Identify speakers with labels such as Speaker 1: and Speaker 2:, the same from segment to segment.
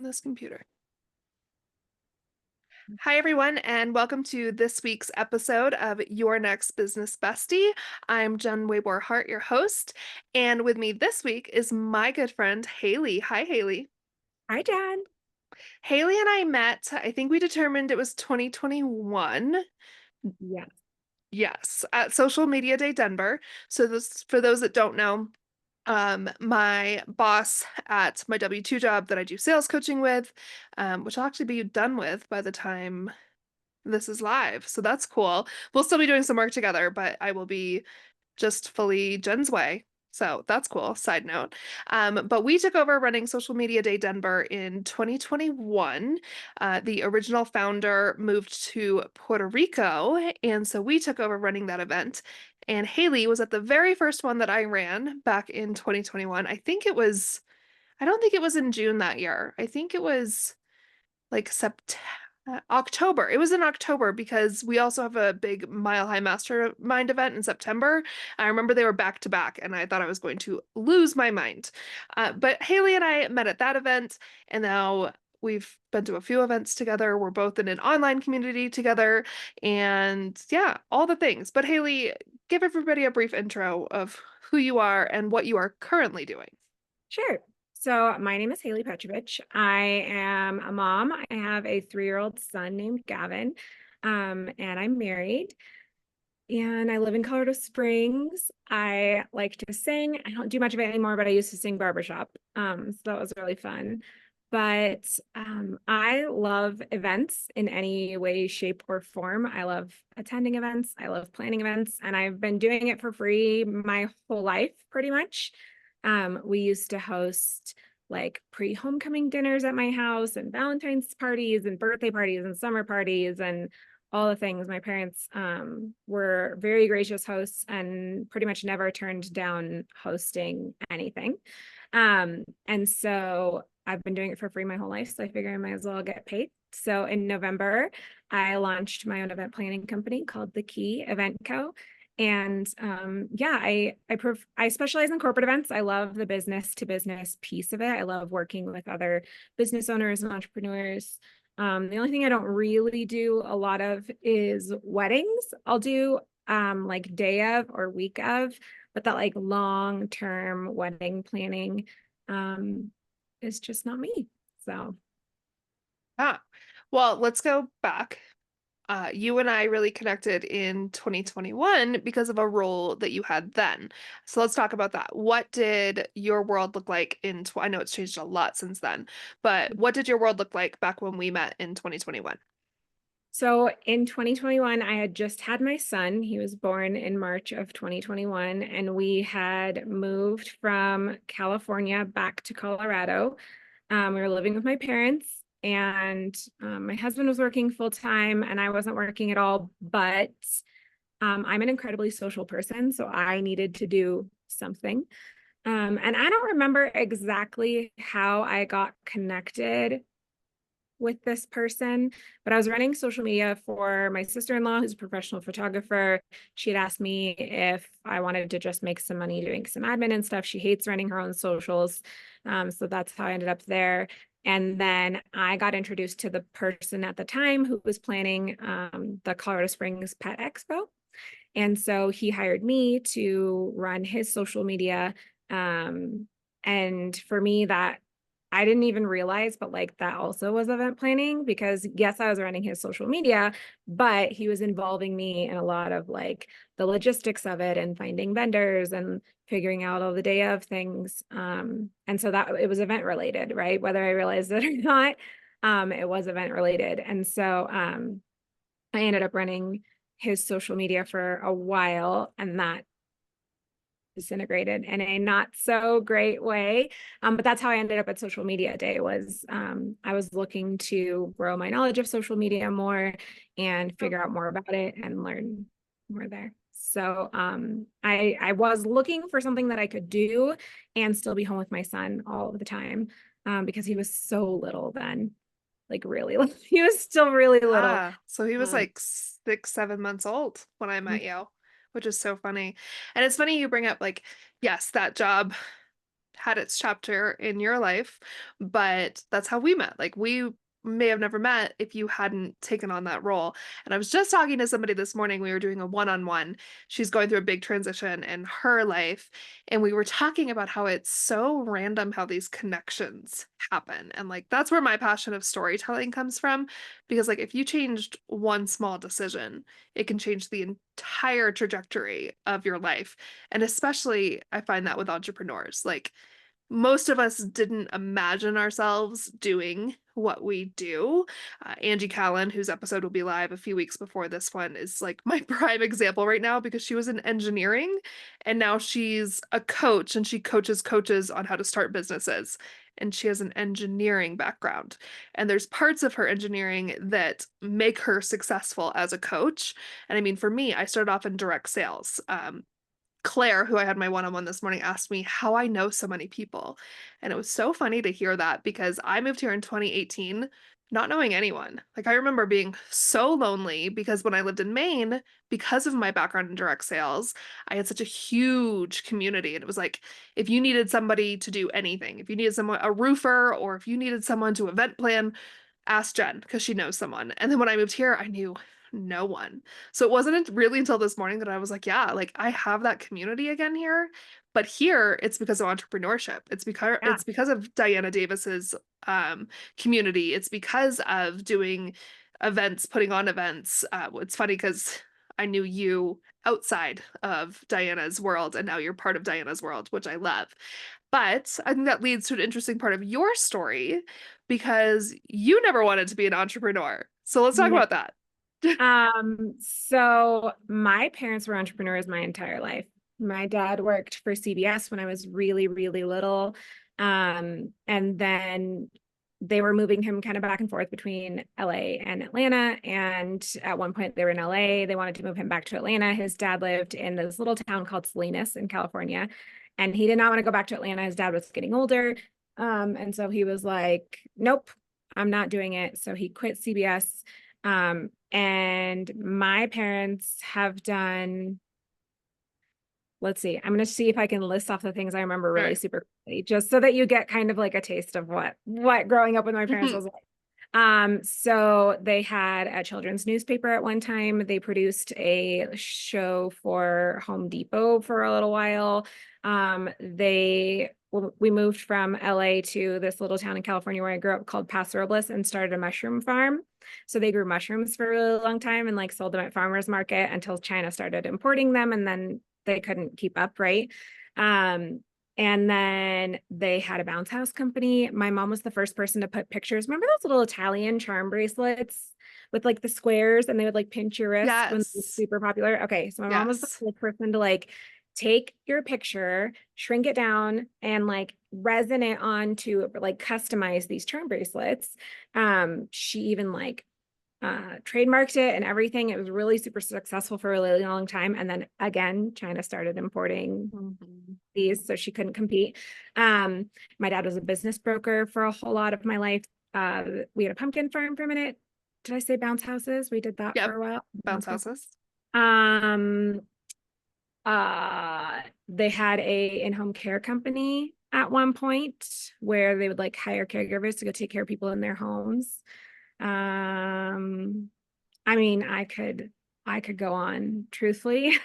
Speaker 1: This computer. Hi, everyone, and welcome to this week's episode of Your Next Business Bestie. I'm Jenn Hart, your host, and with me this week is my good friend, Haley. Hi, Haley.
Speaker 2: Hi, Dad.
Speaker 1: Haley and I met, I think we determined it was 2021.
Speaker 2: Yeah.
Speaker 1: Yes, at Social Media Day Denver. So for those that don't know, my boss at my W-2 job that I do sales coaching with, which I'll actually be done with by the time this is live. So that's cool. We'll still be doing some work together, but I will be just fully Jen's way. So that's cool. Side note. But we took over running Social Media Day Denver in 2021. The original founder moved to Puerto Rico, and so we took over running that event. And Haley was at the very first one that I ran back in 2021. I don't think it was in June that year. I think it was like October. It was in October because we also have a big Mile High Mastermind event in September. I remember they were back to back, and I thought I was going to lose my mind. But Haley and I met at that event, and now we've been to a few events together. We're both in an online community together, and yeah, all the things. But Haley, give everybody a brief intro of who you are and what you are currently doing.
Speaker 2: Sure. So my name is Haley Petrovich. I am a mom. I have a 3-year-old son named Gavin, and I'm married. And I live in Colorado Springs. I like to sing. I don't do much of it anymore, but I used to sing barbershop. So that was really fun. But I love events in any way, shape, or form. I love attending events. I love planning events, and I've been doing it for free my whole life, pretty much. We used to host like pre-homecoming dinners at my house and Valentine's parties and birthday parties and summer parties and all the things. My parents were very gracious hosts and pretty much never turned down hosting anything. And so I've been doing it for free my whole life, so I figure I might as well get paid. So in November, I launched my own event planning company called The Key Event Co. And yeah, I specialize in corporate events. I love the business to business piece of it. I love working with other business owners and entrepreneurs. The only thing I don't really do a lot of is weddings. I'll do like day of or week of, but that like long-term wedding planning is just not me. So
Speaker 1: Ah, well, let's go back. You and I really connected in 2021 because of a role that you had then. So let's talk about that. What did your world look like I know it's changed a lot since then, but what did your world look like back when we met in 2021?
Speaker 2: So in 2021, I had just had my son. He was born in March of 2021, and we had moved from California back to Colorado. We were living with my parents, and my husband was working full time, and I wasn't working at all. But I'm an incredibly social person, so I needed to do something. And I don't remember exactly how I got connected with this person, but I was running social media for my sister-in-law, who's a professional photographer. She had asked me if I wanted to just make some money doing some admin and stuff. She hates running her own socials. So that's how I ended up there. And then I got introduced to the person at the time who was planning the Colorado Springs Pet Expo. And so he hired me to run his social media. And for me, that I didn't even realize, but like that also was event planning because yes, I was running his social media, but he was involving me in a lot of like the logistics of it and finding vendors and figuring out all the day of things. And so that it was event related, right? Whether I realized it or not, it was event related. And so I ended up running his social media for a while, and that disintegrated in a not so great way. But that's how I ended up at Social Media Day was I was looking to grow my knowledge of social media more and figure out more about it and learn more there. So I was looking for something that I could do and still be home with my son all of the time because he was so little then, like really little. He was still really little.
Speaker 1: Ah, so he was
Speaker 2: Um,
Speaker 1: like 6, 7 months old when I met you, which is so funny. And it's funny you bring up like, yes, that job. had its chapter in your life, but that's how we met. Like we may have never met if you hadn't taken on that role. And I was just talking to somebody this morning. We were doing a one-on-one. She's going through a big transition in her life, and we were talking about how it's so random how these connections happen. And like that's where my passion of storytelling comes from because like if you changed one small decision, it can change the entire trajectory of your life. And especially I find that with entrepreneurs. Like most of us didn't imagine ourselves doing what we do. Angie Callan, whose episode will be live a few weeks before this one, is like my prime example right now because she was in engineering and now she's a coach and she coaches coaches on how to start businesses. And she has an engineering background. And there's parts of her engineering that make her successful as a coach. And I mean, for me, I started off in direct sales. Claire, who I had my one-on-one this morning, asked me how I know so many people. And it was so funny to hear that because I moved here in 2018 not knowing anyone. Like I remember being so lonely because when I lived in Maine, because of my background in direct sales, I had such a huge community. And it was like if you needed somebody to do anything, if you needed someone, a roofer, or if you needed someone to event plan, ask Jen because she knows someone. And then when I moved here, I knew no one. So it wasn't really until this morning that I was like, yeah, like I have that community again here. But here it's because of entrepreneurship.
Speaker 2: Yeah.
Speaker 1: It's because of Diana Davis's community. It's because of doing events, putting on events. It's funny because I knew you outside of Diana's world, and now you're part of Diana's world, which I love. But I think that leads to an interesting part of your story because you never wanted to be an entrepreneur. So let's talk
Speaker 2: No.
Speaker 1: about that.
Speaker 2: So my parents were entrepreneurs my entire life. My dad worked for CBS when I was really, really little. And then they were moving him kind of back and forth between LA and Atlanta. And at one point they were in LA. They wanted to move him back to Atlanta. His dad lived in this little town called Salinas in California. And he did not want to go back to Atlanta. His dad was getting older. And so he was like, nope, I'm not doing it. So he quit CBS. And my parents have done, let's see, I'm going to see if I can list off the things I remember
Speaker 1: All
Speaker 2: really
Speaker 1: right.
Speaker 2: super quickly, just so that you get kind of like a taste of what growing up with my parents was like. So they had a children's newspaper at one time. They produced a show for Home Depot for a little while. We moved from LA to this little town in California where I grew up called Paso Robles and started a mushroom farm. So they grew mushrooms for a really long time and like sold them at farmers market until China started importing them and then they couldn't keep up, right? And then they had a bounce house company. My mom was the first person to put pictures. Remember those little Italian charm bracelets with like the squares and they would like pinch your wrist when it was
Speaker 1: Yes.
Speaker 2: super popular? Okay, so my mom was the
Speaker 1: Yes.
Speaker 2: first person to like take your picture, shrink it down, and like resin it onto like customize these charm bracelets. She even like trademarked it and everything. It was really super successful for a really long time. And then again, China started importing
Speaker 1: Mhm.
Speaker 2: these, so she couldn't compete. My dad was a business broker for a whole lot of my life. We had a pumpkin farm for a minute. Did I say bounce houses? We did that for
Speaker 1: Yep.
Speaker 2: a while.
Speaker 1: Bounce houses.
Speaker 2: Um, they had a in-home care company at one point where they would like hire caregivers to go take care of people in their homes. I mean, I could go on truthfully.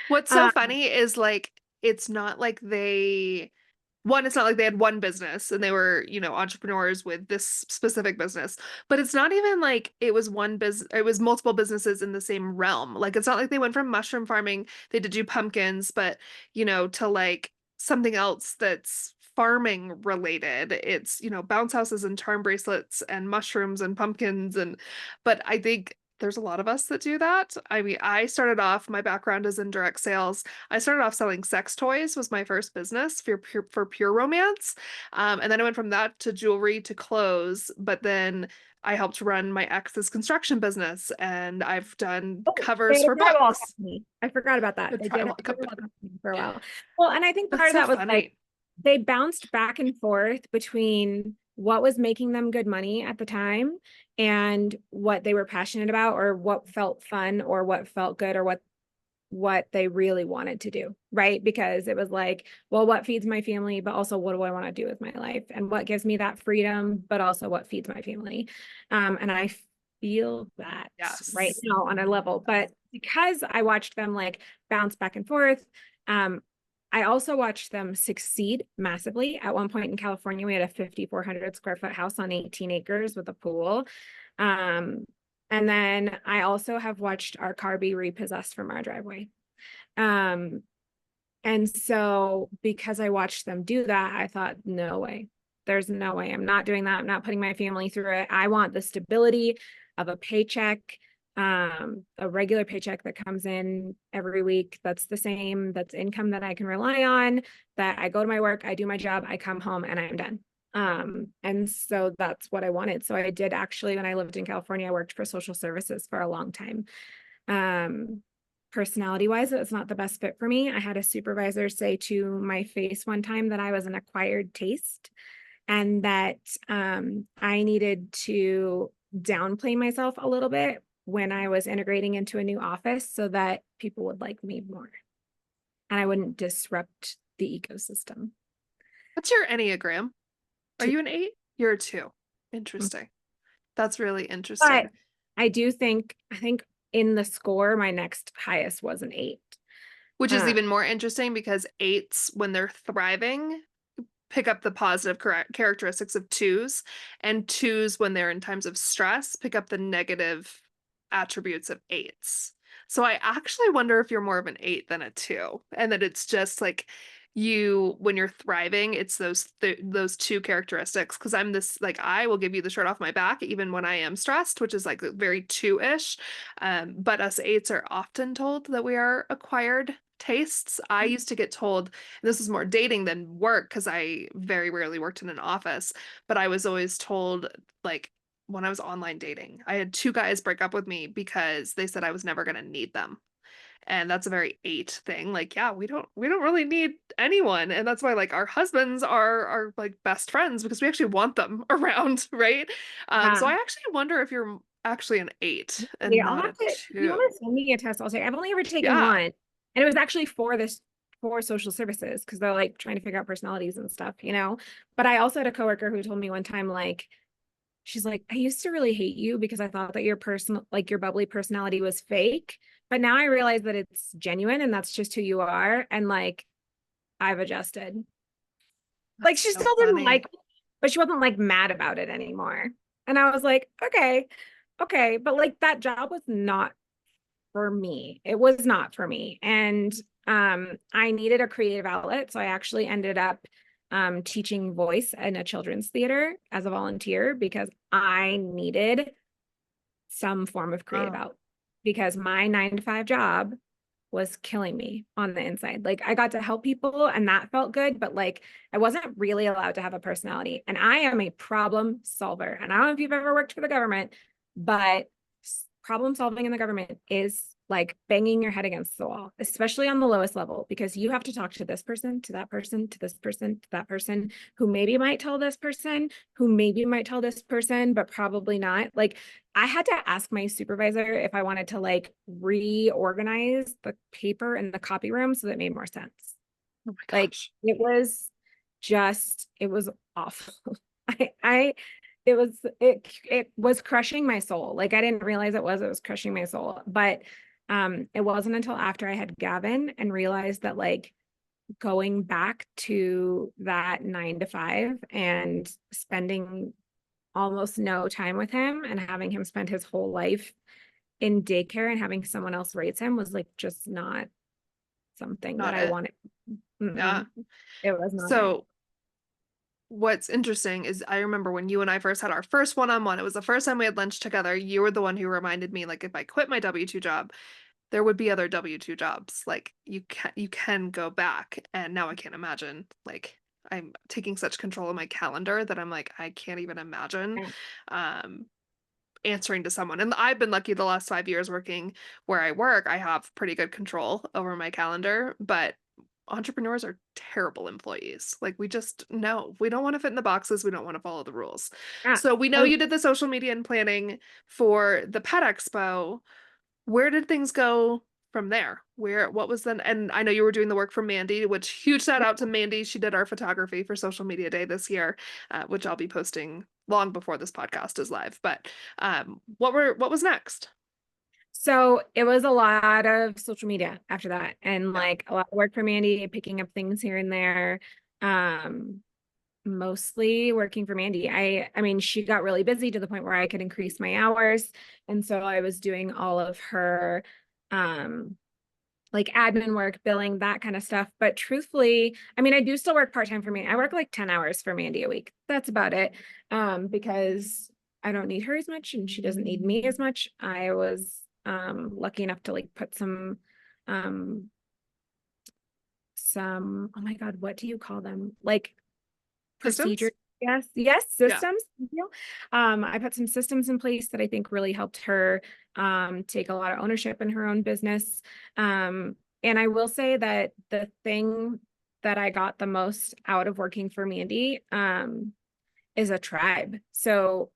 Speaker 1: What's so
Speaker 2: um,
Speaker 1: funny is like it's not like it's not like they had one business and they were, entrepreneurs with this specific business, but it's not even like it was one business, it was multiple businesses in the same realm. Like it's not like they went from mushroom farming, they did do pumpkins, but to like something else that's farming related. It's, bounce houses and charm bracelets and mushrooms and pumpkins but I think there's a lot of us that do that. I mean, my background is in direct sales. I started off selling sex toys was my first business for pure romance. And then I went from that to jewelry to clothes, but then I helped run my ex's construction business and I've done
Speaker 2: oh, they
Speaker 1: covers
Speaker 2: had a
Speaker 1: for
Speaker 2: drywall
Speaker 1: books.
Speaker 2: company. I forgot about that.
Speaker 1: A
Speaker 2: They did have
Speaker 1: drywall
Speaker 2: a drywall
Speaker 1: company.
Speaker 2: company for a while. Well, and I think part
Speaker 1: That's
Speaker 2: of
Speaker 1: so
Speaker 2: that was like
Speaker 1: funny.
Speaker 2: they bounced back and forth between what was making them good money at the time and what they were passionate about or what felt fun or what felt good or what what they really wanted to do, right? Because it was like, well, what feeds my family, but also what do I want to do with my life? And what gives me that freedom, but also what feeds my family. And I feel that right
Speaker 1: Yes.
Speaker 2: now on a level, but because I watched them like bounce back and forth, I also watched them succeed massively. At one point in California, we had a 5,400 square foot house on 18 acres with a pool. Um, and then I also have watched our car be repossessed from our driveway. Um, and so because I watched them do that, I thought, no way. There's no way. I'm not doing that. I'm not putting my family through it. I want the stability of a paycheck, a regular paycheck that comes in every week. That's the same. That's income that I can rely on, that I go to my work, I do my job, I come home and I'm done. And so that's what I wanted. So I did actually, when I lived in California, I worked for social services for a long time. Personality wise, it was not the best fit for me. I had a supervisor say to my face one time that I was an acquired taste and that I needed to downplay myself a little bit when I was integrating into a new office so that people would like me more and I wouldn't disrupt the ecosystem.
Speaker 1: What's your Enneagram? Are
Speaker 2: Too.
Speaker 1: you an 8? You're a 2. Interesting. That's really
Speaker 2: But
Speaker 1: interesting.
Speaker 2: I think in the score, my next highest was an 8.
Speaker 1: Which is
Speaker 2: Uh,
Speaker 1: even more interesting because 8s, when they're thriving, pick up the positive characteristics of 2s, and 2s, when they're in times of stress, pick up the negative attributes of 8s. So I actually wonder if you're more of an 8 than a 2, and that it's just like you, when you're thriving, it's those two characteristics. Because I'm this, like, I will give you the shirt off my back even when I am stressed, which is like very 2-ish. But us 8s are often told that we are acquired tastes. I used to get told, this is more dating than work because I very rarely worked in an office, but I was always told, like, when I was online dating, I had 2 guys break up with me because they said I was never going to need them. And that's a very 8 thing. Like, yeah, we don't really need anyone. And that's why, like, our husbands are like best friends because we actually want them around, right? So
Speaker 2: yeah.
Speaker 1: I actually wonder if you're actually an 8 and
Speaker 2: Yeah, I'll
Speaker 1: not
Speaker 2: have
Speaker 1: a
Speaker 2: to, if you want
Speaker 1: 2.
Speaker 2: to send me a test, I'll take. I've only ever taken
Speaker 1: Yeah.
Speaker 2: one. And it was actually for this for social services because they're like trying to figure out personalities and stuff, you know. But I also had a coworker who told me one time, like, she's like, I used to really hate you because I thought that your personal, like your bubbly personality was fake. But now I realize that it's genuine and that's just who you are. And like I've adjusted. Like
Speaker 1: That's
Speaker 2: she
Speaker 1: so
Speaker 2: still didn't like,
Speaker 1: funny.
Speaker 2: but she wasn't like mad about it anymore. And I was like, okay, okay. But like that job was not for me. It was not for me. And I needed a creative outlet. So I actually ended up teaching voice in a children's theater as a volunteer because I needed some form of creative
Speaker 1: Oh.
Speaker 2: outlet because my 9 to 5 job was killing me on the inside. Like I got to help people and that felt good, but like I wasn't really allowed to have a personality. And I am a problem solver. And I don't know if you've ever worked for the government, but problem solving in the government is like banging your head against the wall, especially on the lowest level, because you have to talk to this person, to that person, to this person, to that person, who maybe might tell this person, who maybe might tell this person, but probably not. Like I had to ask my supervisor if I wanted to like reorganize the paper in the copy room so that it made more sense.
Speaker 1: Oh my
Speaker 2: Like
Speaker 1: gosh.
Speaker 2: it was just, it was awful. I it was crushing my soul. Like I didn't realize it was crushing my soul. But it wasn't until after I had Gavin and realized that like going back to that 9 to 5 and spending almost no time with him and having him spend his whole life in daycare and having someone else raise him was like just not something that
Speaker 1: Not
Speaker 2: I
Speaker 1: it.
Speaker 2: wanted.
Speaker 1: Yeah.
Speaker 2: It was not it.
Speaker 1: So what's interesting is I remember when you and I first had our first one-on-one, it was the first time we had lunch together. You were the one who reminded me, like, if I quit my W-2 job, there would be other W-2 jobs. Like you can go back. And now I can't imagine. Like I'm taking such control of my calendar that I'm like, I can't even imagine
Speaker 2: Yeah.
Speaker 1: um answering to someone. And I've been lucky the last 5 years working where I work. I have pretty good control over my calendar, but entrepreneurs are terrible employees. Like we just know we don't want to fit in the boxes. We don't want to follow the rules.
Speaker 2: Yeah.
Speaker 1: So we know
Speaker 2: And
Speaker 1: you did the social media and planning for the Pet Expo. Where did things go from there? What was then? And I know you were doing the work for Mandy, which huge shout out to Mandy. She did our photography for Social Media Day this year, which I'll be posting long before this podcast is live. But what was next?
Speaker 2: So it was a lot of social media after that, and
Speaker 1: Yeah.
Speaker 2: like a lot of work for Mandy, picking up things here and there. Um, Mostly working for Mandy. I mean, she got really busy to the point where I could increase my hours. And so I was doing all of her um like admin work, billing, that kind of stuff. But truthfully, I mean, I do still work part-time for me. I work like 10 hours for Mandy a week. That's about it. Because I don't need her as much and she doesn't need me as much. I was lucky enough to like put um some, oh my God, what do you call them? Like procedure.
Speaker 1: Systems?
Speaker 2: Yes,
Speaker 1: Yeah.
Speaker 2: systems. Thank you. I put some systems in place that I think really helped her take a lot of ownership in her own business. And I will say that the thing that I got the most out of working for Mandy is a tribe. So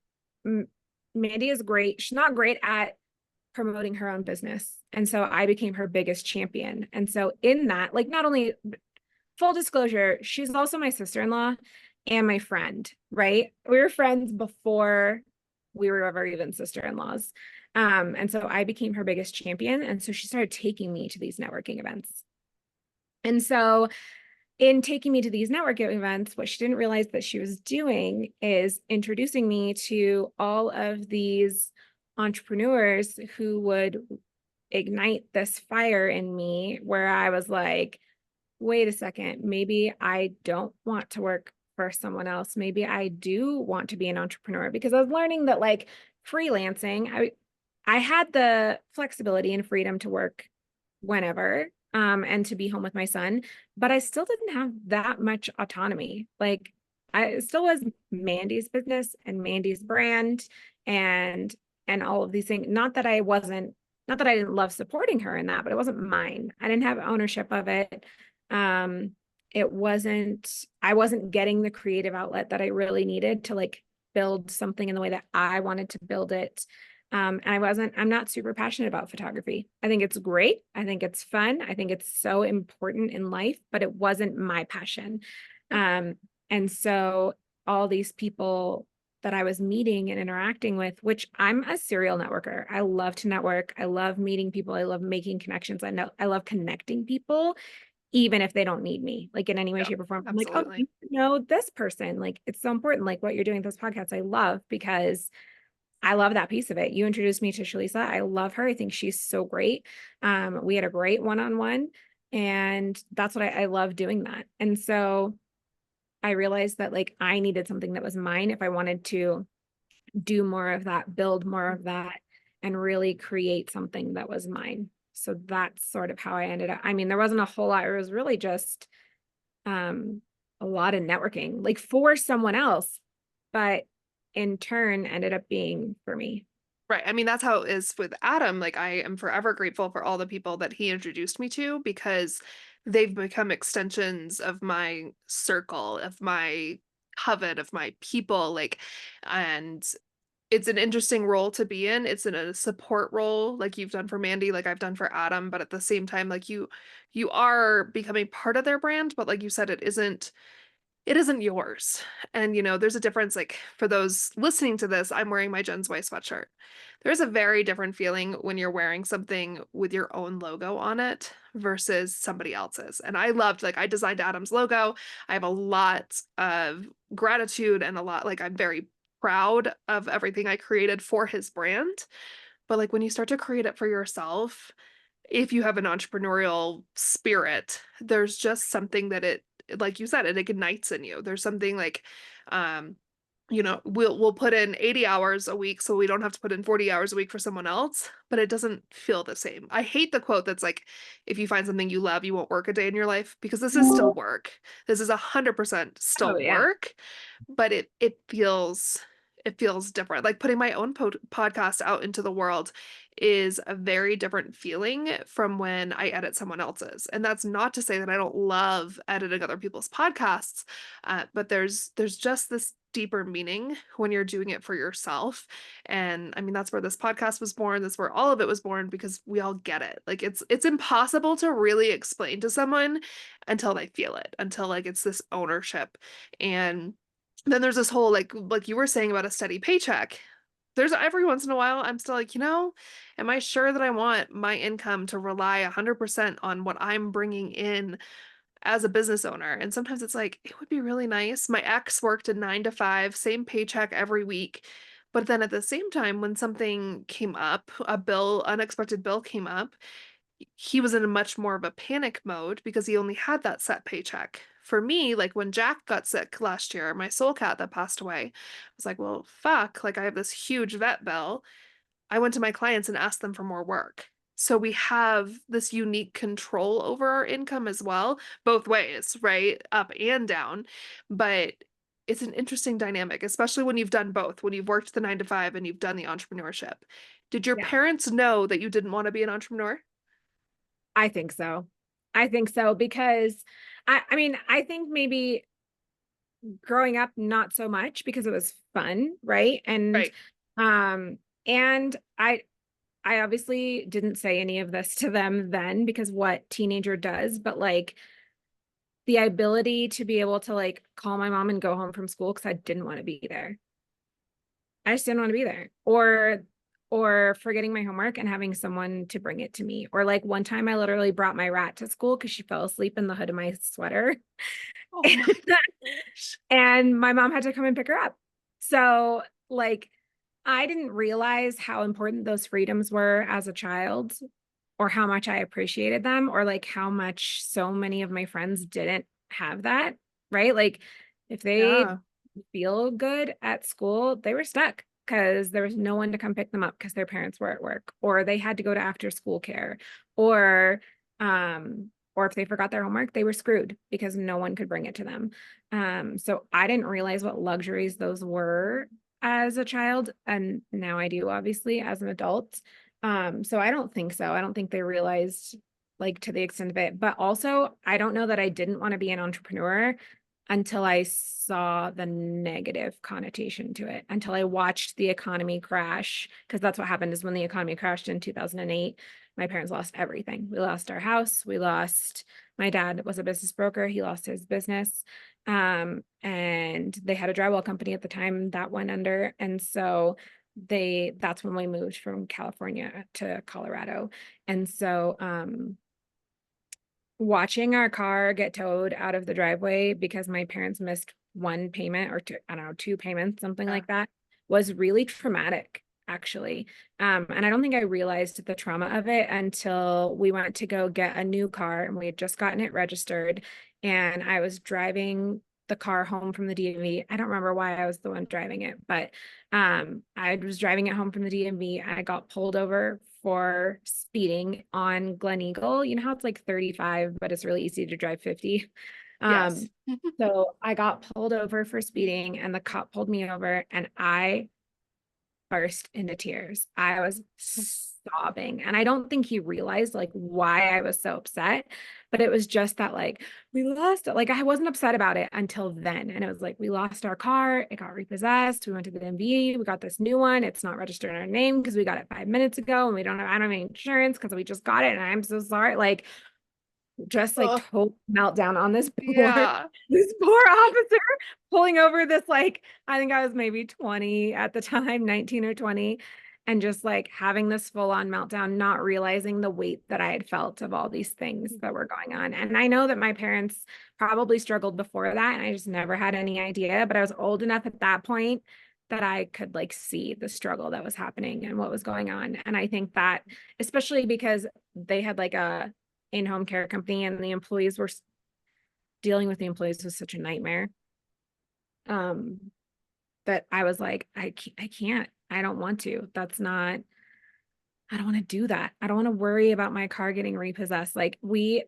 Speaker 2: Mandy is great. She's not great at promoting her own business. And so I became her biggest champion. And so in that, like, not only full disclosure, she's also my sister-in-law and my friend, right? We were friends before we were ever even sister-in-laws. And so I became her biggest champion. And so she started taking me to these networking events. And so in taking me to these networking events, what she didn't realize that she was doing is introducing me to all of these entrepreneurs who would ignite this fire in me where I was like, wait a second, maybe I don't want to work for someone else. Maybe I do want to be an entrepreneur, because I was learning that like freelancing, I had the flexibility and freedom to work whenever and to be home with my son, but I still didn't have that much autonomy. Like it still was Mandy's business and Mandy's brand and all of these things. Not that I didn't love supporting her in that, but it wasn't mine. I didn't have ownership of it. Um, I wasn't getting the creative outlet that I really needed to like build something in the way that I wanted to build it. And I'm not super passionate about photography. I think it's great. I think it's fun. I think it's so important in life, but it wasn't my passion. And so all these people that I was meeting and interacting with, which I'm a serial networker. I love to network. I love meeting people. I love making connections. I love connecting people, even if they don't need me, like in any way,
Speaker 1: Yeah.
Speaker 2: shape, or form. I'm like, oh,
Speaker 1: Absolutely.
Speaker 2: you know this person. Like it's so important. Like what you're doing with this podcast, I love, because I love that piece of it. You introduced me to Shalisa. I love her. I think she's so great. We had a great one-on-one, and that's what I love doing that. And so I realized that like I needed something that was mine if I wanted to do more of that, build more of that, and really create something that was mine. So that's sort of how I ended up. I mean, there wasn't a whole lot. It was really just um, a lot of networking, like for someone else, but in turn ended up being for me.
Speaker 1: Right. I mean, that's how it is with Adam. Like, I am forever grateful for all the people that he introduced me to because they've become extensions of my circle, of my coven, of my people. Like, and it's an interesting role to be in. It's in a support role, like you've done for Mandy, like I've done for Adam, but at the same time, like you are becoming part of their brand, but like you said, it isn't yours. And there's a difference. Like for those listening to this, I'm wearing my Jen's Way sweatshirt. There's a very different feeling when you're wearing something with your own logo on it versus somebody else's. And I designed Adam's logo. I have a lot of gratitude and a lot, like, I'm very proud of everything I created for his brand. But like when you start to create it for yourself, if you have an entrepreneurial spirit, there's just something that like you said, it ignites in you. There's something like, um, we'll put in 80 hours a week so we don't have to put in 40 hours a week for someone else, but it doesn't feel the same. I hate the quote that's like, if you find something you love, you won't work a day in your life, because this is still work. This is 100%
Speaker 2: Oh
Speaker 1: still
Speaker 2: yeah.
Speaker 1: work, but it feels it feels different. Like putting my own podcast out into the world is a very different feeling from when I edit someone else's. And that's not to say that I don't love editing other people's podcasts, but there's just this deeper meaning when you're doing it for yourself. And I mean, that's where this podcast was born. That's where all of it was born because we all get it. Like it's impossible to really explain to someone until they feel it, until like it's this ownership. And then there's this whole like you were saying about a steady paycheck. There's every once in a while I'm still like, am I sure that I want my income to rely 100% on what I'm bringing in as a business owner? And sometimes it's like, it would be really nice. My ex worked a 9 to 5, same paycheck every week. But then at the same time, when something came up, unexpected bill came up, he was in a much more of a panic mode because he only had that set paycheck. For me, like when Jack got sick last year, my soul cat that passed away, I was like, well, fuck, like I have this huge vet bill. I went to my clients and asked them for more work. So we have this unique control over our income as well, both ways, right? Up and down. But it's an interesting dynamic, especially when you've done both, when you've worked the 9 to 5 and you've done the entrepreneurship. Did your
Speaker 2: Yeah,
Speaker 1: parents know that you didn't want to be an entrepreneur?
Speaker 2: I think so. I think so because I mean, I think maybe growing up, not so much because it was fun, right?
Speaker 1: Right.
Speaker 2: Um, and I obviously didn't say any of this to them then because what teenager does, but like the ability to be able to like call my mom and go home from school because I didn't want to be there. I just didn't want to be there. Or forgetting my homework and having someone to bring it to me. Or like one time I literally brought my rat to school because she fell asleep in the hood of my sweater.
Speaker 1: Oh my gosh.
Speaker 2: And my mom had to come and pick her up. So like I didn't realize how important those freedoms were as a child or how much I appreciated them or like how much so many of my friends didn't have that, right? Like if they
Speaker 1: Yeah.
Speaker 2: feel good at school, they were stuck because there was no one to come pick them up because their parents were at work or they had to go to after school care or or if they forgot their homework, they were screwed because no one could bring it to them. So I didn't realize what luxuries those were as a child, and now I do, obviously, as an adult. So I don't think so. I don't think they realized like to the extent of it. But also, I don't know that I didn't want to be an entrepreneur until I saw the negative connotation to it, until I watched the economy crash. Because that's what happened is when the economy crashed in 2008, my parents lost everything. We lost our house. My dad was a business broker. He lost his business. And they had a drywall company at the time that went under. And so that's when we moved from California to Colorado. And so, watching our car get towed out of the driveway because my parents missed one payment or two, I don't know, two payments, something
Speaker 1: Yeah.
Speaker 2: like that, was really traumatic, actually. And I don't think I realized the trauma of it until we went to go get a new car and we had just gotten it registered. And I was driving the car home from the DMV. I don't remember why I was the one driving it, but I was driving it home from the DMV and I got pulled over for speeding on Glen Eagle. You know how it's like 35, but it's really easy to drive 50.
Speaker 1: Yes.
Speaker 2: So I got pulled over for speeding and the cop pulled me over and I burst into tears. I was sobbing. And I don't think he realized like why I was so upset, but it was just that like we lost it. Like I wasn't upset about it until then. And it was like we lost our car, it got repossessed. We went to the MV, we got this new one. It's not registered in our name because we got it 5 minutes ago and I don't have any insurance because we just got it. And I'm so sorry. Like just like
Speaker 1: Oh,
Speaker 2: total meltdown on this poor
Speaker 1: yeah.
Speaker 2: this poor officer pulling over this like I think I was maybe 20 at the time, 19 or 20, and just like having this full on meltdown, not realizing the weight that I had felt of all these things that were going on. And I know that my parents probably struggled before that and I just never had any idea, but I was old enough at that point that I could like see the struggle that was happening and what was going on. And I think that especially because they had like a in-home care company and the employees were dealing with the employees was such a nightmare. That I was like, I can't, I don't want to. I don't want to do that. I don't want to worry about my car getting repossessed. Like we've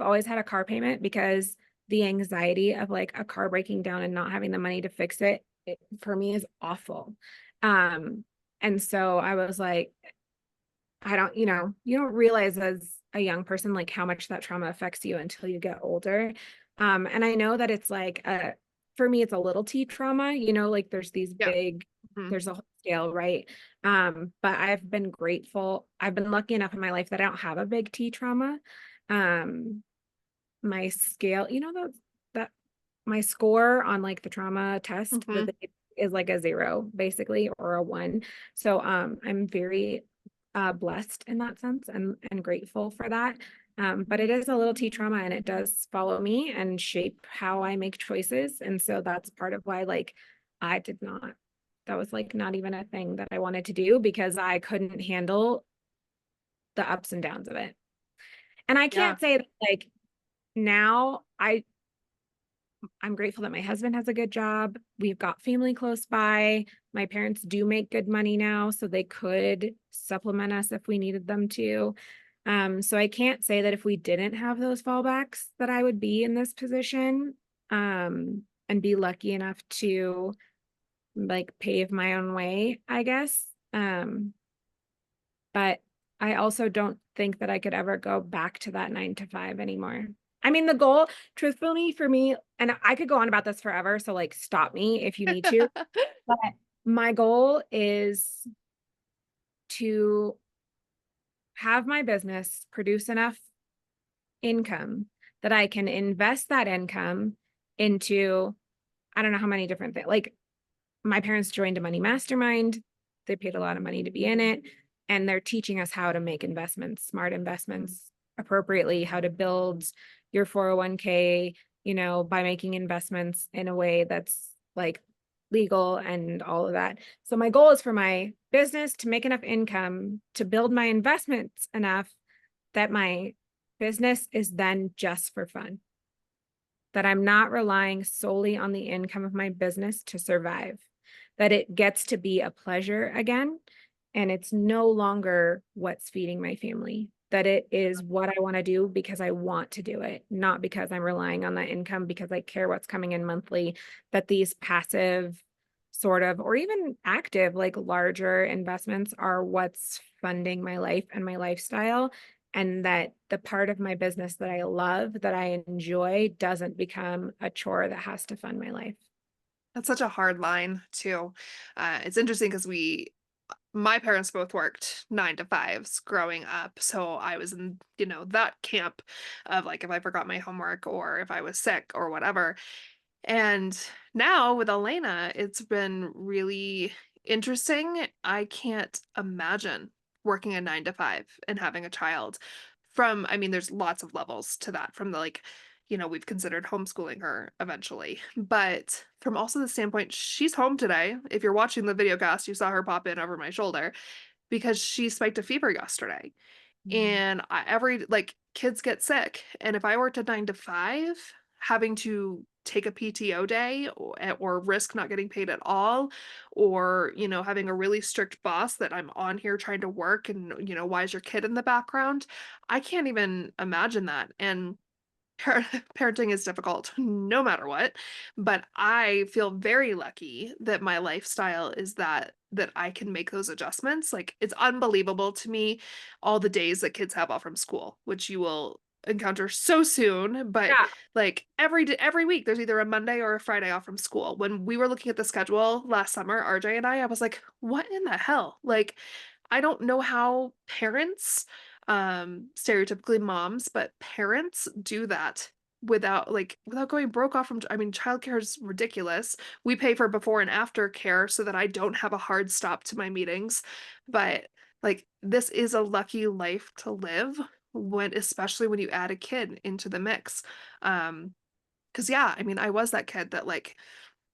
Speaker 2: always had a car payment because the anxiety of like a car breaking down and not having the money to fix it for me is awful. Um, and so I was like, I don't, you don't realize as a young person, like how much that trauma affects you until you get older. And I know that it's like, for me, it's a little T trauma, like there's these
Speaker 1: Yeah.
Speaker 2: big,
Speaker 1: Mhm.
Speaker 2: there's a whole scale, right? But I've been grateful. I've been lucky enough in my life that I don't have a big T trauma. Um, my scale, that my score on like the trauma test for
Speaker 1: Mhm.
Speaker 2: the is like a 0 basically, or a 1. So I'm very blessed in that sense, and grateful for that. But it is a little T trauma, and it does follow me and shape how I make choices. And so that's part of why, like, I did not, that was like not even a thing that I wanted to do because I couldn't handle the ups and downs of it. And I
Speaker 1: Yeah.
Speaker 2: can't say that like now I'm grateful that my husband has a good job. We've got family close by. My parents do make good money now, so they could supplement us if we needed them to. So I can't say that if we didn't have those fallbacks that I would be in this position, and be lucky enough to like pave my own way, I guess. But I also don't think that I could ever go back to that 9 to 5 anymore. I mean, the goal, truthfully, for me, and I could go on about this forever, so like stop me if you need to, but my goal is to have my business produce enough income that I can invest that income into, I don't know how many different things. Like, my parents joined a money mastermind. They paid a lot of money to be in it. And they're teaching us how to make investments, smart investments appropriately, how to build your 401k, by making investments in a way that's like legal and all of that. So my goal is for my business to make enough income to build my investments enough that my business is then just for fun, that I'm not relying solely on the income of my business to survive, that it gets to be a pleasure again. And it's no longer what's feeding my family, that it is what I want to do because I want to do it, not because I'm relying on that income because I care what's coming in monthly, that these passive sort of, or even active, like larger investments are what's funding my life and my lifestyle, and that the part of my business that I love, that I enjoy, doesn't become a chore that has to fund my life.
Speaker 1: That's such a hard line too. It's interesting because my parents both worked 9 to 5s growing up. So I was in, that camp of like if I forgot my homework or if I was sick or whatever. And now with Elena, it's been really interesting. I can't imagine working a 9 to 5 and having a child. I mean, there's lots of levels to that from the like, we've considered homeschooling her eventually. But from also the standpoint, she's home today. If you're watching the video cast, you saw her pop in over my shoulder because she spiked a fever yesterday.
Speaker 2: Mm.
Speaker 1: And every like kids get sick. And if I worked a 9 to 5, having to take a PTO day or risk not getting paid at all, or, having a really strict boss that I'm on here trying to work and, why is your kid in the background? I can't even imagine that. And parenting is difficult no matter what, but I feel very lucky that my lifestyle is that I can make those adjustments. Like it's unbelievable to me all the days that kids have off from school, which you will encounter so soon, but
Speaker 2: Yeah.
Speaker 1: like every week there's either a Monday or a Friday off from school. When we were looking at the schedule last summer, RJ and I was like, what in the hell? Like I don't know how parents, stereotypically moms, but parents do that without going broke off from, I mean, childcare is ridiculous. We pay for before and after care so that I don't have a hard stop to my meetings. But like this is a lucky life to live especially when you add a kid into the mix. Because yeah, I mean, I was that kid that like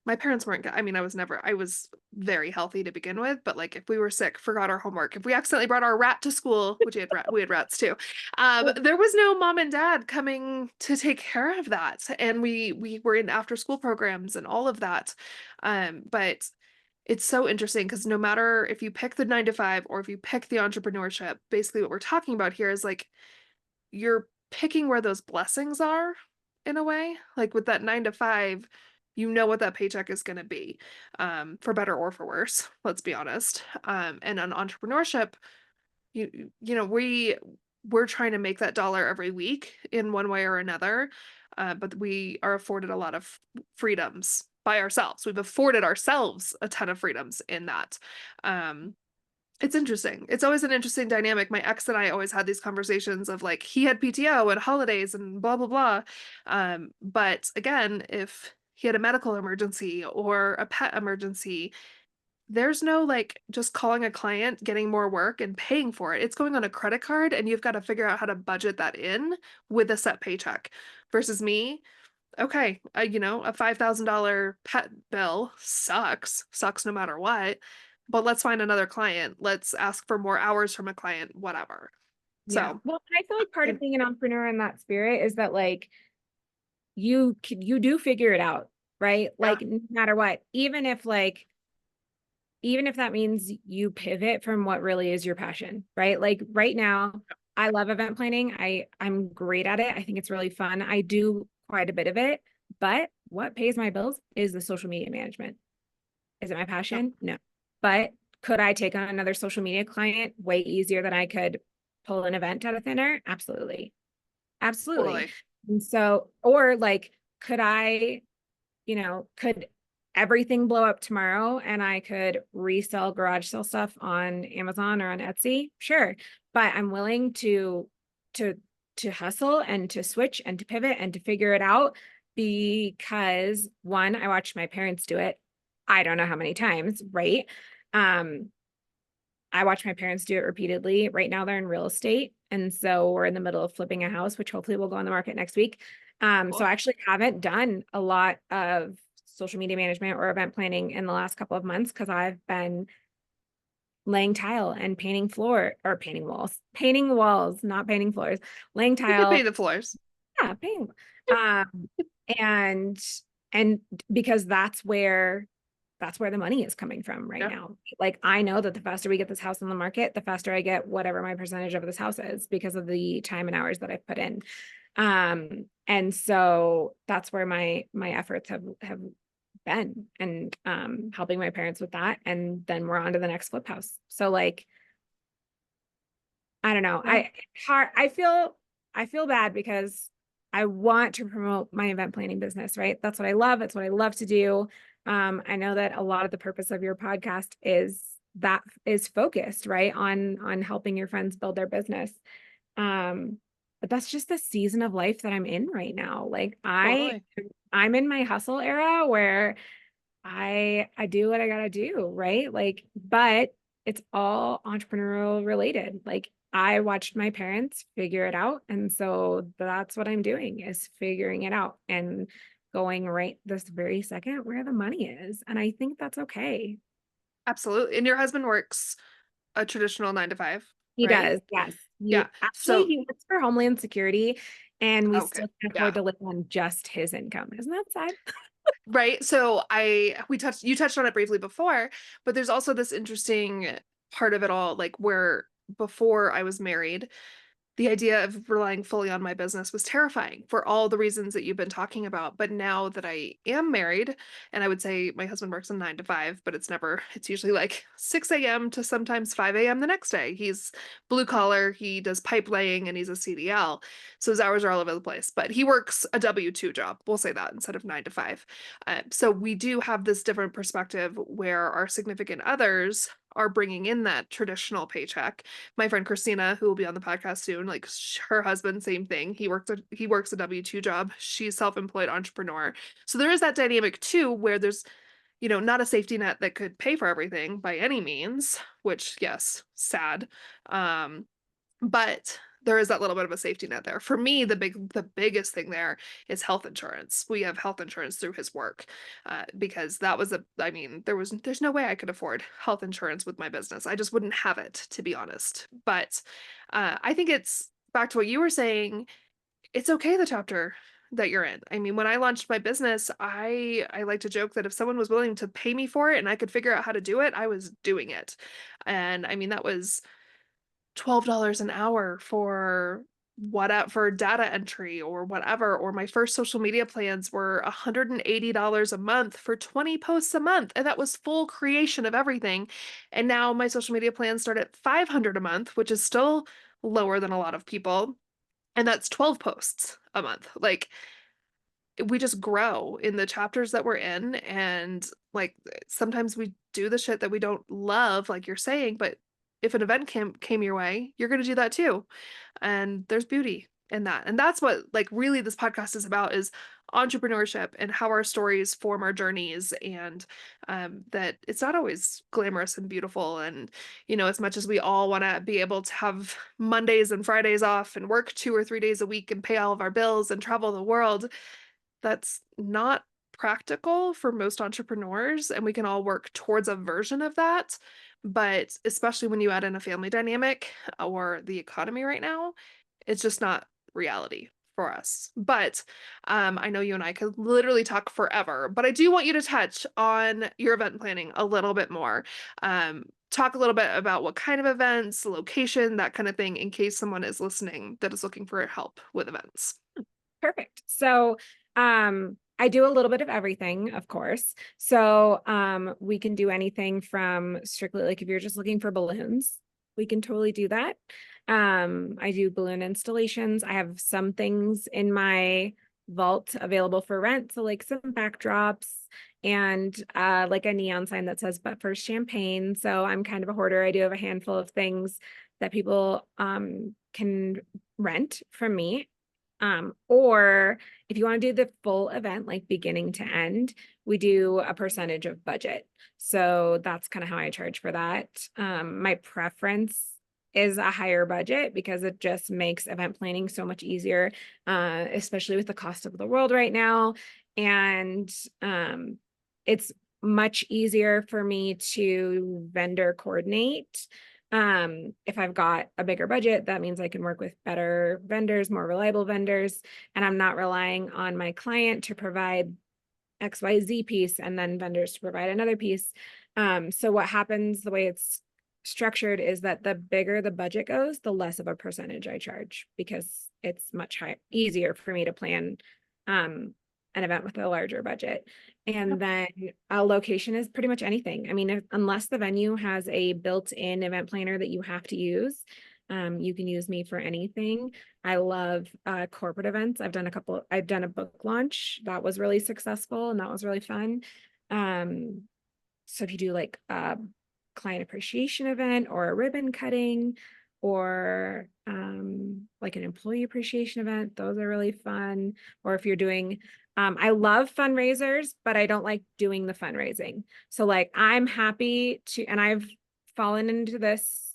Speaker 1: my parents weren't I mean, I was very healthy to begin with, but like if we were sick, forgot our homework, if we accidentally brought our rat to school, which we had rats too, there was no mom and dad coming to take care of that. And we were in after school programs and all of that. But it's so interesting because no matter if you pick the 9 to 5 or if you pick the entrepreneurship, basically what we're talking about here is like you're picking where those blessings are in a way. Like with that 9 to 5, you know what that paycheck is going to be, for better or for worse, let's be honest. And on entrepreneurship, we're trying to make that dollar every week in one way or another, but we are afforded a lot of freedoms by ourselves. We've afforded ourselves a ton of freedoms in that. Um, it's interesting. It's always an interesting dynamic. My ex and I always had these conversations of like he had PTO and holidays and blah blah blah. But again, if he had a medical emergency or a pet emergency, there's no like just calling a client, getting more work and paying for it. It's going on a credit card and you've got to figure out how to budget that in with a set paycheck. Versus me, okay, a $5,000 pet bill sucks no matter what, but let's find another client. Let's ask for more hours from a client, whatever.
Speaker 2: Yeah.
Speaker 1: So,
Speaker 2: Well, I feel like part of
Speaker 1: and
Speaker 2: being an entrepreneur in that spirit is that like you do figure it out, right?
Speaker 1: yeah,
Speaker 2: Like no matter what, even if that means you pivot from what really is your passion, right? Like right now, I love event planning. I'm great at it. I think it's really fun. I do quite a bit of it, but what pays my bills is the social media management. Is it my
Speaker 1: yeah,
Speaker 2: passion? No. But could I take on another social media client way easier than I could pull an event out of thin air? Absolutely. Absolutely.
Speaker 1: totally.
Speaker 2: And so, or like, could I, could everything blow up tomorrow and I could resell garage sale stuff on Amazon or on Etsy? Sure. But I'm willing to to hustle and to switch and to pivot and to figure it out because one, I watched my parents do it. I don't know how many times, right? Um, I watch my parents do it repeatedly. Right now they're in real estate. And so we're in the middle of flipping a house, which hopefully will go on the market next week. So
Speaker 1: Cool.
Speaker 2: I actually haven't done a lot of social media management or event planning in the last couple of months because I've been laying tile and painting walls, not painting floors, laying
Speaker 1: You could pay
Speaker 2: tile.
Speaker 1: the floors.
Speaker 2: Yeah, painting. Um, and and because that's where the money is coming from right
Speaker 1: Yeah,
Speaker 2: now. Like I know that the faster we get this house on the market, the faster I get whatever my percentage of this house is because of the time and hours that I've put in. And so that's where my efforts have been and helping my parents with that. And then we're on to the next flip house. So like I don't know.
Speaker 1: yeah,
Speaker 2: I feel bad because I want to promote my event planning business, right? That's what I love. It's what I love to do. I know that a lot of the purpose of your podcast is focused, right, on helping your friends build their business. Um, but that's just the season of life that I'm in right now. Like
Speaker 1: totally.
Speaker 2: I'm in my hustle era where I do what I gotta do, right? Like, but it's all entrepreneurial related. Like I watched my parents figure it out. And so that's what I'm doing is figuring it out and going right this very second where the money is. And I think that's okay.
Speaker 1: Absolutely. And your husband works a traditional 9 to 5,
Speaker 2: He
Speaker 1: right?
Speaker 2: does, yes.
Speaker 1: Yeah. So,
Speaker 2: He works for Homeland Security and we
Speaker 1: okay.
Speaker 2: still can afford
Speaker 1: Yeah.
Speaker 2: to live on just his income. Isn't that sad?
Speaker 1: Right. So you touched on it briefly before, but there's also this interesting part of it all, like where before I was married, the idea of relying fully on my business was terrifying for all the reasons that you've been talking about. But now that I am married, and I would say my husband works a 9 to 5, but it's usually like 6 a.m. to sometimes 5 a.m. the next day. He's blue collar, he does pipe laying, and he's a CDL. So his hours are all over the place, but he works a W-2 job. We'll say that instead of 9 to 5. So we do have this different perspective where our significant others are bringing in that traditional paycheck. My friend Christina, who will be on the podcast soon, like her husband, same thing. He works a W-2 job. She's self-employed entrepreneur. So there is that dynamic too, where there's, not a safety net that could pay for everything by any means, which yes, sad. Um, but there is that little bit of a safety net there. For me, the biggest thing there is health insurance. We have health insurance through his work, because that was I mean, there's no way I could afford health insurance with my business. I just wouldn't have it, to be honest. But I think it's back to what you were saying. It's okay the chapter that you're in. I mean, when I launched my business, I like to joke that if someone was willing to pay me for it and I could figure out how to do it, I was doing it. And I mean, that was $12 an hour for for data entry or whatever, or my first social media plans were $180 a month for 20 posts a month. And that was full creation of everything. And now my social media plans start at 500 a month, which is still lower than a lot of people. And that's 12 posts a month. Like we just grow in the chapters that we're in. And like sometimes we do the shit that we don't love, like you're saying, but if an event came your way, you're going to do that too. And there's beauty in that. And that's what like really this podcast is about, is entrepreneurship and how our stories form our journeys, and that it's not always glamorous and beautiful. And as much as we all want to be able to have Mondays and Fridays off and work 2 or 3 days a week and pay all of our bills and travel the world, that's not practical for most entrepreneurs, and we can all work towards a version of that. But especially when you add in a family dynamic or the economy right now, it's just not reality for us. But I know you and I could literally talk forever, but I do want you to touch on your event planning a little bit more. Talk a little bit about what kind of events, location, that kind of thing, in case someone is listening that is looking for help with events.
Speaker 2: Perfect. So, I do a little bit of everything, of course. So, we can do anything from strictly like if you're just looking for balloons, we can totally do that. I do balloon installations. I have some things in my vault available for rent. So like some backdrops and like a neon sign that says "But First Champagne." So I'm kind of a hoarder. I do have a handful of things that people can rent from me. Or if you want to do the full event, like beginning to end, we do a percentage of budget. So that's kind of how I charge for that. My preference is a higher budget because it just makes event planning so much easier, especially with the cost of the world right now. And it's much easier for me to vendor coordinate. If I've got a bigger budget, that means I can work with better vendors, more reliable vendors, and I'm not relying on my client to provide XYZ piece and then vendors to provide another piece. So what happens, the way it's structured, is that the bigger the budget goes, the less of a percentage I charge, because it's much easier for me to plan an event with a larger budget. And then a location is pretty much anything. I mean, unless the venue has a built-in event planner that you have to use, you can use me for anything. I love corporate events. I've done a book launch that was really successful and that was really fun. So if you do like a client appreciation event or a ribbon cutting or like an employee appreciation event, those are really fun. Or if you're doing, I love fundraisers, but I don't like doing the fundraising. So like I'm happy to, and I've fallen into this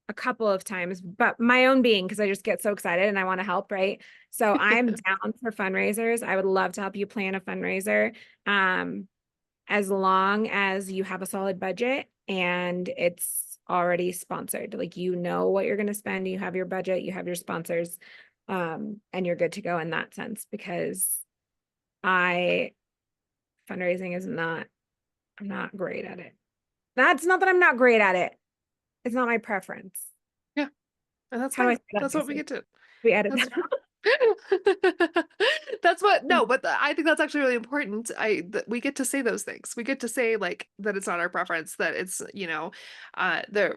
Speaker 2: a couple of times, but my own being, because I just get so excited and I want to help, right? So I'm down for fundraisers. I would love to help you plan a fundraiser, as long as you have a solid budget and it's already sponsored. Like you know what you're going to spend, you have your budget, you have your sponsors, and you're good to go in that sense. Because fundraising is not, I'm not great at it. That's not that I'm not great at it. It's not my preference.
Speaker 1: Yeah, and that's
Speaker 2: How do I
Speaker 1: fine.
Speaker 2: say that
Speaker 1: That's what we
Speaker 2: nicely?
Speaker 1: get to.
Speaker 2: We edit
Speaker 1: That's
Speaker 2: that out.
Speaker 1: that's what no, but I think that's actually really important. We get to say those things. We get to say like that it's not our preference, that it's, they're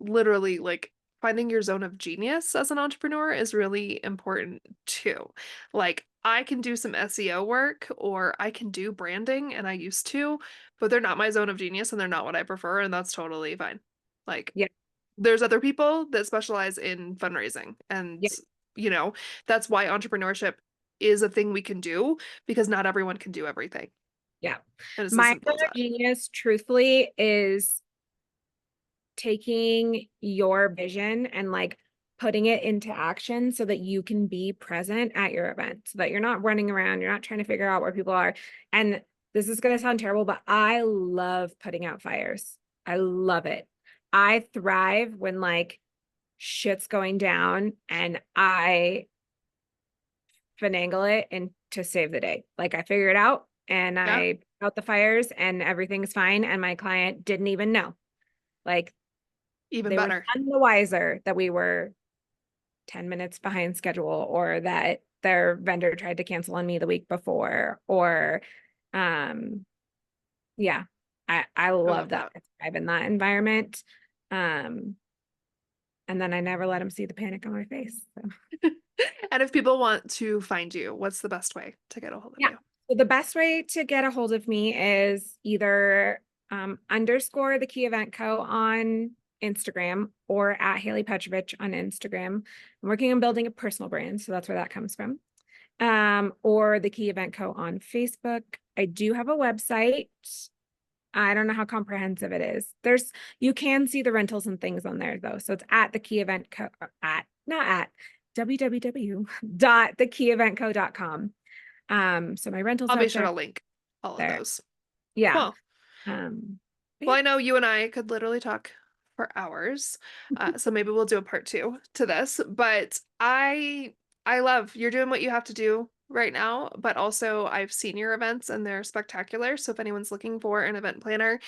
Speaker 1: literally like finding your zone of genius as an entrepreneur is really important too. Like I can do some SEO work or I can do branding and I used to, but they're not my zone of genius and they're not what I prefer, and that's totally fine. Like
Speaker 2: Yeah,
Speaker 1: there's other people that specialize in fundraising, and
Speaker 2: yeah,
Speaker 1: you know that's why entrepreneurship is a thing we can do, because not everyone can do everything,
Speaker 2: yeah.
Speaker 1: and it's as
Speaker 2: My
Speaker 1: simple as
Speaker 2: other
Speaker 1: that.
Speaker 2: genius, truthfully, is taking your vision and like putting it into action so that you can be present at your event, so that you're not running around, you're not trying to figure out where people are. And this is going to sound terrible, but I love putting out fires. I love it. I thrive when like shit's going down and I finagle it and to save the day. Like I figure it out and
Speaker 1: Yeah,
Speaker 2: I put out the fires and everything's fine. And my client didn't even know. Like
Speaker 1: even
Speaker 2: they were
Speaker 1: better.
Speaker 2: none the wiser that we were 10 minutes behind schedule, or that their vendor tried to cancel on me the week before, or yeah, I
Speaker 1: I
Speaker 2: love
Speaker 1: love
Speaker 2: that
Speaker 1: that.
Speaker 2: I thrive in that environment. Um, and then I never let them see the panic on my face. So.
Speaker 1: And if people want to find you, what's the best way to get a hold of
Speaker 2: Yeah.
Speaker 1: you?
Speaker 2: So the best way to get a hold of me is either underscore the Key Event Co. on Instagram, or at Haley Petrovich on Instagram. I'm working on building a personal brand, so that's where that comes from. Or the Key Event Co. on Facebook. I do have a website. I don't know how comprehensive it is. You can see the rentals and things on there though. So it's at the Key Event Co. At not at www.thekeyeventco.com. So my rentals
Speaker 1: I'll be
Speaker 2: out
Speaker 1: sure
Speaker 2: there.
Speaker 1: to link all of
Speaker 2: There.
Speaker 1: those.
Speaker 2: Yeah.
Speaker 1: Cool.
Speaker 2: But
Speaker 1: Well,
Speaker 2: yeah.
Speaker 1: I know you and I could literally talk for hours. So maybe we'll do a part two to this. But I love you're doing what you have to do right now, but also I've seen your events and they're spectacular. So if anyone's looking for an event planner,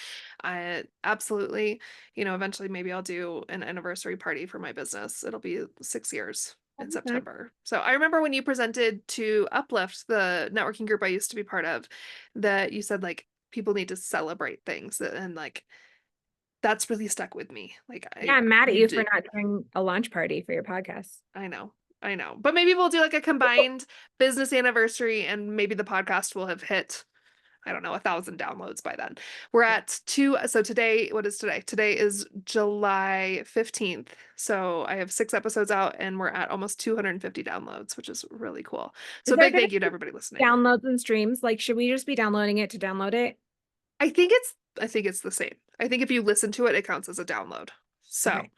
Speaker 1: I absolutely, eventually maybe I'll do an anniversary party for my business. It'll be 6 years in
Speaker 2: Okay.
Speaker 1: September. So I remember when you presented to Uplift, the networking group I used to be part of, that you said like people need to celebrate things and like that's really stuck with me. Like
Speaker 2: Yeah,
Speaker 1: I
Speaker 2: I'm mad at
Speaker 1: you
Speaker 2: you for
Speaker 1: did
Speaker 2: not doing a launch party for your podcast.
Speaker 1: I know. I know. But maybe we'll do like a combined business anniversary and maybe the podcast will have hit, I don't know, 1,000 downloads by then. We're
Speaker 2: Yeah.
Speaker 1: at two. So today, what is today? Today is July 15th. So I have 6 episodes out and we're at almost 250 downloads, which is really cool. So
Speaker 2: Is there
Speaker 1: big
Speaker 2: gonna
Speaker 1: thank you to
Speaker 2: be
Speaker 1: everybody listening.
Speaker 2: downloads and streams? Like, should we just be downloading it to download it?
Speaker 1: I think it's the same. I think if you listen to it, it counts as a download. So,
Speaker 2: Okay.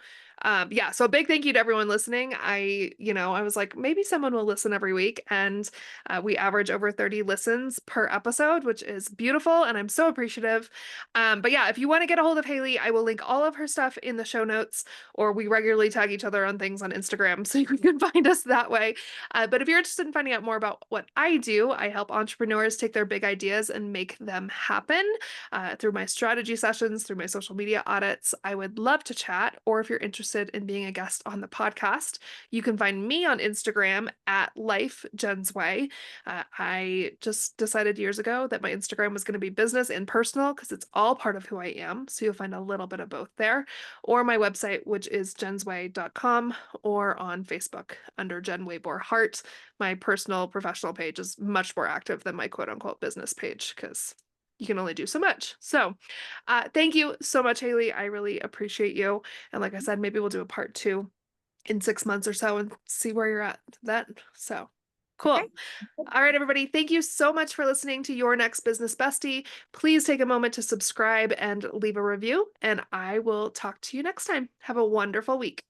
Speaker 1: yeah, so a big thank you to everyone listening. I was like, maybe someone will listen every week, and we average over 30 listens per episode, which is beautiful, and I'm so appreciative. But yeah, if you want to get a hold of Haley, I will link all of her stuff in the show notes, or we regularly tag each other on things on Instagram, so you can find us that way. But if you're interested in finding out more about what I do, I help entrepreneurs take their big ideas and make them happen through my strategy sessions, through my social media audits. I would love to chat. Or if you're interested in being a guest on the podcast, you can find me on Instagram at Life Jen's Way. I just decided years ago that my Instagram was going to be business and personal because it's all part of who I am. So you'll find a little bit of both there. Or my website, which is jensway.com, or on Facebook under Jen Waybor Hart. My personal professional page is much more active than my quote unquote business page because you can only do so much. So, thank you so much, Haley. I really appreciate you. And like I said, maybe we'll do a part two in 6 months or so and see where you're at then. So,
Speaker 2: Okay.
Speaker 1: cool. All right, everybody. Thank you so much for listening to Your Next Business Bestie. Please take a moment to subscribe and leave a review, and I will talk to you next time. Have a wonderful week.